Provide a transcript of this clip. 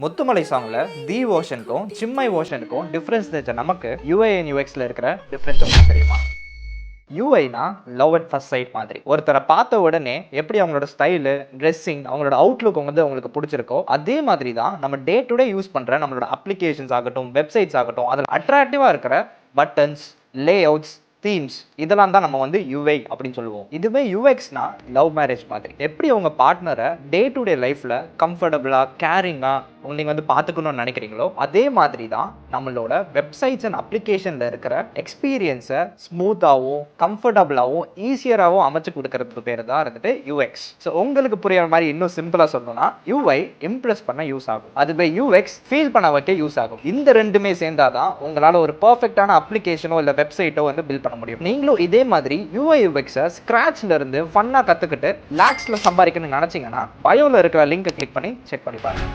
முத்துமலை சாங்ல தி ஓஷனுக்கும் சிம்மை ஓஷனுக்கும் difference தெரிஞ்ச நமக்கு UI and யூஎக்ஸ்ல இருக்கிற டிஃப்ரென்ஸ் உங்களுக்கு தெரியுமா? யூஐனா லவ் அட் ஃபர்ஸ்ட் சைட் மாதிரி. ஒருத்தரை பார்த்த உடனே எப்படி அவங்களோட ஸ்டைலு, ட்ரெஸ்ஸிங், அவங்களோட அவுட்லுக் வந்து அவங்களுக்கு பிடிச்சிருக்கோ அதே மாதிரி தான் நம்ம டே டு டே யூஸ் பண்ற நம்மளோட அப்ளிகேஷன்ஸ் ஆகட்டும், வெப்சைட்ஸ் ஆகட்டும், அதில் அட்ராக்டிவா இருக்கிற பட்டன்ஸ், லே அவுட்ஸ், தீம்ஸ் இதெல்லாம் தான் நம்ம வந்து யூஐ அப்படின்னு சொல்லுவோம். இதுவே யூஎக்ஸ்னா லவ் மேரேஜ் மாதிரி. எப்படி உங்க பார்ட்னரை டே டு டே லைஃப்ல கம்ஃபர்டபுளா, கேரிங்கா நீங்க வந்து பார்த்துக்கணும்னு நினைக்கிறீங்களோ அதே மாதிரி தான் நம்மளோட வெப்சைட்ஸ் அண்ட் அப்ளிகேஷன்ல இருக்கிற எக்ஸ்பீரியன்ஸை ஸ்மூத்தாகவும், கம்ஃபர்டபுளாகவும், ஈஸியராகவும் அமைச்சு கொடுக்கறதுக்கு பேர் தான் இருந்துட்டு யூஎக்ஸ். ஸோ உங்களுக்கு புரியுற மாதிரி இன்னும் சிம்பிளா சொல்லணும்னா யூஐ இம்ப்ரெஸ் பண்ண யூஸ் ஆகும், அதுவே யூஎக்ஸ் ஃபீல் பண்ண வைக்க யூஸ் ஆகும். இந்த ரெண்டுமே சேர்ந்தாதான் உங்களால ஒரு பர்ஃபெக்டான அப்ளிகேஷனோ இல்லை வெப்சைட்டோ வந்து பில்ட் பண்ண முடியும். நீங்களும் இதே மாதிரி யூஐ யூஎக்ஸை ஸ்கிராச்ல இருந்து ஃபன்னா கத்துக்கிட்டு லாக்ஸ்ல சம்பாதிக்கணும்னு நினைச்சீங்கன்னா பயோல இருக்கிற லிங்கை கிளிக் பண்ணி செக் பண்ணி பாருங்க.